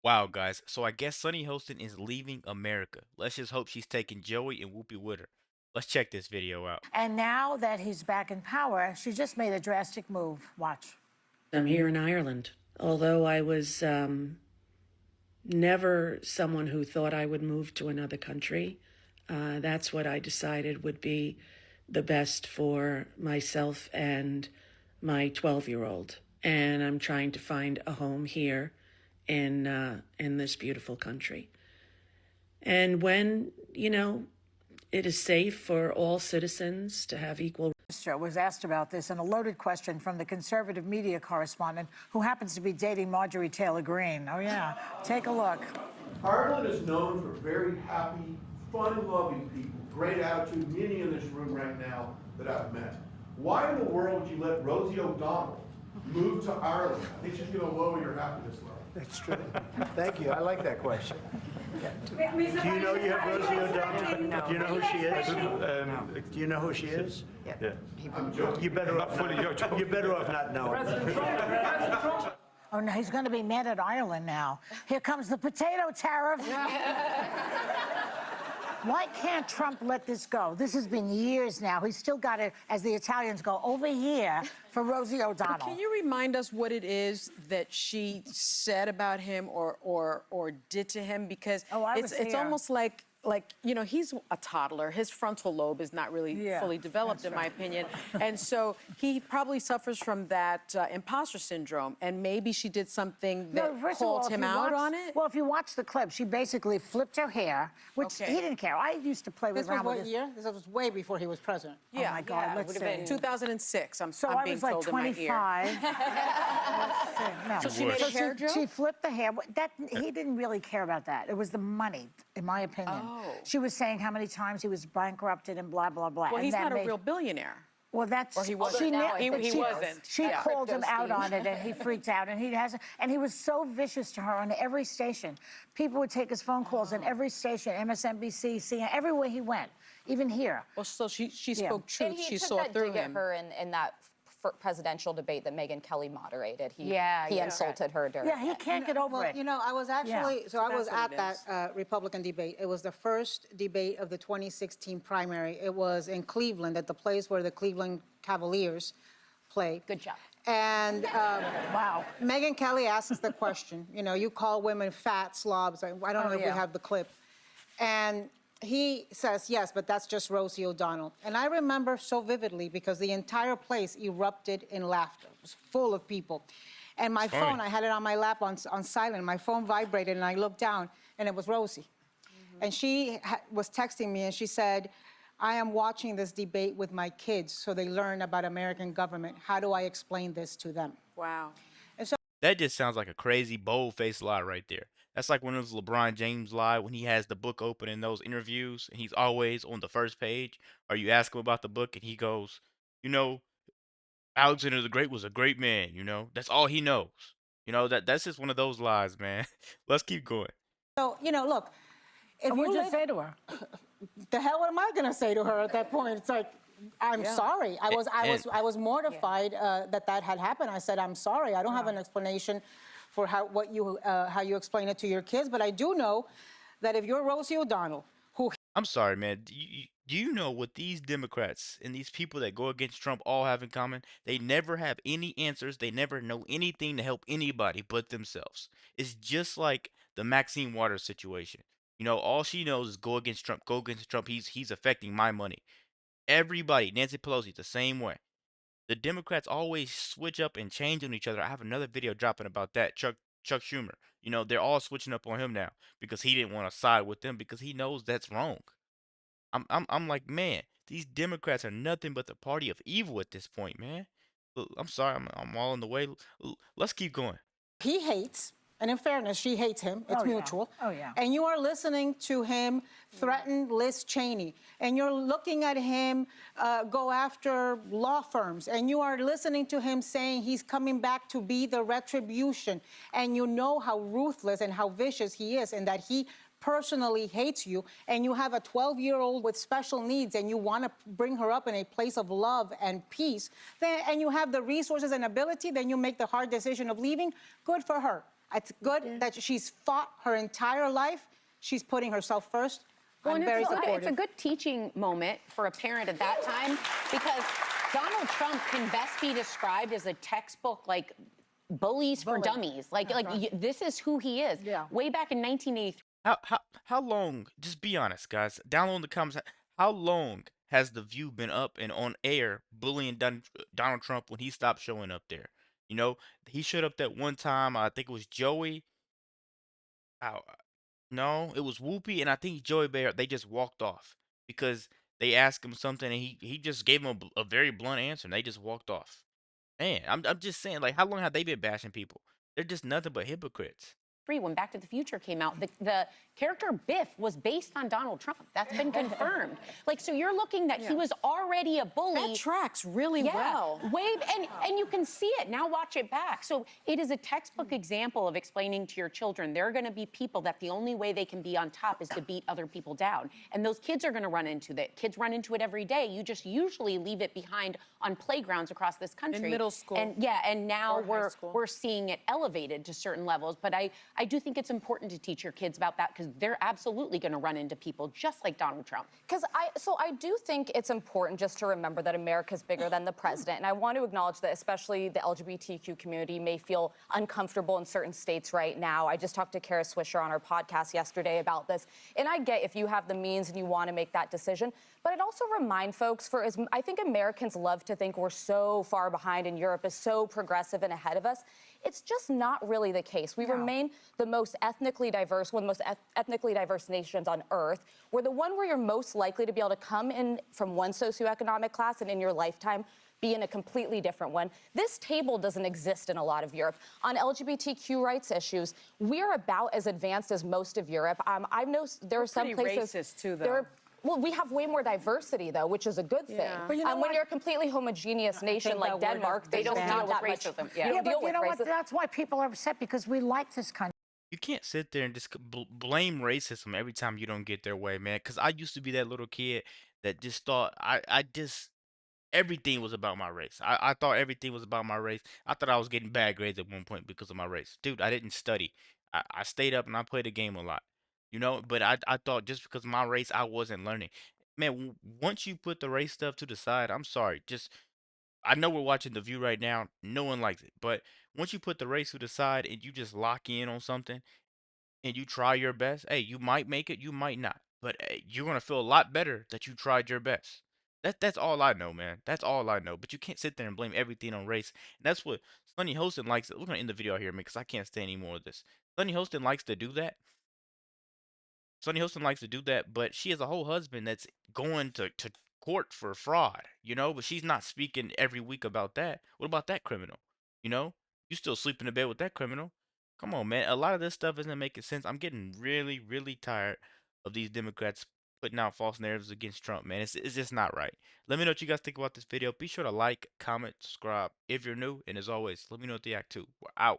Wow, guys. So I guess Sunny Hostin is leaving America. Let's just hope she's taking Joey and Whoopi with her. Let's check this video out. And now that he's back in power, she just made a drastic move. Watch. I'm here in Ireland. Although I was never someone who thought I would move to another country, that's what I decided would be the best for myself and my 12-year-old. And I'm trying to find a home here in this beautiful country. And when, it is safe for all citizens to have equal. Was asked about this in a loaded question from the conservative media correspondent who happens to be dating Marjorie Taylor Greene. Oh, yeah. Take a look. Ireland is known for very happy, fun-loving people, great attitude, many in this room right now that I've met. Why in the world would you let Rosie O'Donnell move to Ireland? I think she's going to lower your happiness level. That's true. Thank you. I like that question. Do you know you have Rosie O'Donnell? No. Do you know who she is? Do you know who she is? Yeah. I'm joking. You're better off not knowing. Oh, no, he's going to be mad at Ireland now. Here comes the potato tariff. Why can't Trump let this go? This has been years now. He's still got to, as the Italians go, over here for Rosie O'Donnell. Can you remind us what it is that she said about him or did to him? Because it's almost like he's a toddler. His frontal lobe is not really fully developed, in my opinion. And so he probably suffers from that imposter syndrome. And maybe she did something that called him out on it. Well, if you watch the clip, she basically flipped her hair, which he didn't care. I used to play with This was what year? This was way before he was president. Yeah. Oh, my God. Let's see. 2006, I'm So I being was like told in my ear. 25. No. So she made a hair joke? She flipped the hair. He didn't really care about that. It was the money, in my opinion. She was saying how many times he was bankrupted and blah, blah, blah. Well, and he's not a real billionaire. Well, that's... Or he wasn't. He wasn't. She called him out on it, and he freaked out, and he was so vicious to her on every station. People would take his phone calls in every station, MSNBC, CNN, everywhere he went, even here. Well, so she spoke truth. And she took saw that through dig at him. her in that presidential debate that Megyn Kelly moderated. He insulted her during he can't get over it. You know, I was actually, So I was that's what at it that Republican debate. It was the first debate of the 2016 primary. It was in Cleveland, at the place where the Cleveland Cavaliers play. Good job. And Wow. Megyn Kelly asks the question, you call women fat slobs. I don't know if we have the clip. And he says, yes, but that's just Rosie O'Donnell. And I remember so vividly because the entire place erupted in laughter. It was full of people. And my phone, I had it on my lap on silent. My phone vibrated, and I looked down, and it was Rosie. And she was texting me, and she said, I am watching this debate with my kids so they learn about American government. How do I explain this to them? Wow. That just sounds like a crazy, bold-faced lie right there. That's like one of those LeBron James lie when he has the book open in those interviews, and he's always on the first page, or you ask him about the book, and he goes, Alexander the Great was a great man, That's all he knows. That's just one of those lies, man. Let's keep going. So, look, if What'd you you say to her? the hell am I going to say to her at that point? It's like, I'm sorry. I was mortified that had happened. I said, I'm sorry. I don't have an explanation for how you explain it to your kids, but I do know that if you're Rosie O'Donnell, who... I'm sorry, man. Do you know what these Democrats and these people that go against Trump all have in common? They never have any answers. They never know anything to help anybody but themselves. It's just like the Maxine Waters situation. All she knows is go against Trump. Go against Trump. He's affecting my money. Everybody, Nancy Pelosi, the same way. The Democrats always switch up and change on each other. I have another video dropping about that. Chuck Schumer. They're all switching up on him now because he didn't want to side with them because he knows that's wrong. I'm like, man, these Democrats are nothing but the party of evil at this point, man. Look, I'm sorry, I'm all in the way. Let's keep going. He hates, and in fairness, she hates him. It's mutual. Oh, yeah. And you are listening to him threaten Liz Cheney, and you're looking at him go after law firms, and you are listening to him saying he's coming back to be the retribution, and you know how ruthless and how vicious he is, and that he personally hates you, and you have a 12-year-old with special needs, and you want to bring her up in a place of love and peace, and you have the resources and ability, then you make the hard decision of leaving. Good for her. It's good that she's fought her entire life. She's putting herself first. Well, I'm and very it's supportive. a good teaching moment for a parent at that time because Donald Trump can best be described as a textbook, like, bullies for dummies. This is who he is. Yeah. Way back in 1983. How long? Just be honest, guys. Down low in the comments. How long has the View been up and on air bullying Donald Trump when he stopped showing up there? You know, he showed up that one time. I think it was Joey. Ow, no, it was Whoopi, and I think Joey Bear. They just walked off because they asked him something, and he just gave them a very blunt answer, and they just walked off. Man, I'm just saying, like, how long have they been bashing people? They're just nothing but hypocrites. When Back to the Future came out, the character Biff was based on Donald Trump. That's been confirmed. So you're looking that he was already a bully. That tracks really well. And you can see it. Now watch it back. So it is a textbook example of explaining to your children there are going to be people that the only way they can be on top is to beat other people down. And those kids are going to run into that. Kids run into it every day. You just usually leave it behind on playgrounds across this country. In middle school. And now Or high school. we're seeing it elevated to certain levels. But I do think it's important to teach your kids about that because they're absolutely going to run into people just like Donald Trump. So I do think it's important just to remember that America's bigger than the president. And I want to acknowledge that especially the LGBTQ community may feel uncomfortable in certain states right now. I just talked to Kara Swisher on our podcast yesterday about this. And I get if you have the means and you want to make that decision. But I'd also remind folks, I think Americans love to think we're so far behind and Europe is so progressive and ahead of us. It's just not really the case. We remain the most ethnically diverse, one of the most ethnically diverse nations on earth. We're the one where you're most likely to be able to come in from one socioeconomic class and in your lifetime be in a completely different one. This table doesn't exist in a lot of Europe. On LGBTQ rights issues, we're about as advanced as most of Europe. I know there are some places. Racist too, though. Well, we have way more diversity, though, which is a good thing. But you know when you're a completely homogeneous nation like Denmark, they don't deal with racism. Yeah, but you know what? That's why people are upset because we like this country. You can't sit there and just blame racism every time you don't get their way, man. Because I used to be that little kid that just thought everything was about my race. I thought everything was about my race. I thought I was getting bad grades at one point because of my race. Dude, I didn't study. I stayed up and I played the game a lot. But I thought just because of my race, I wasn't learning. Man, once you put the race stuff to the side, I'm sorry. I know we're watching The View right now. No one likes it. But once you put the race to the side and you just lock in on something and you try your best, hey, you might make it, you might not. But you're gonna feel a lot better that you tried your best. That's all I know, man. That's all I know. But you can't sit there and blame everything on race. And that's what Sunny Hostin likes. We're gonna end the video here, man, because I can't stay any more of this. Sunny Hostin likes to do that. Sunny Hostin likes to do that, but she has a whole husband that's going to court for fraud, but she's not speaking every week about that. What about that criminal? You know? You still sleep in the bed with that criminal. Come on, man. A lot of this stuff isn't making sense. I'm getting really, really tired of these Democrats putting out false narratives against Trump, man. It's just not right. Let me know what you guys think about this video. Be sure to like, comment, subscribe if you're new. And as always, let me know what the act 2. We're out.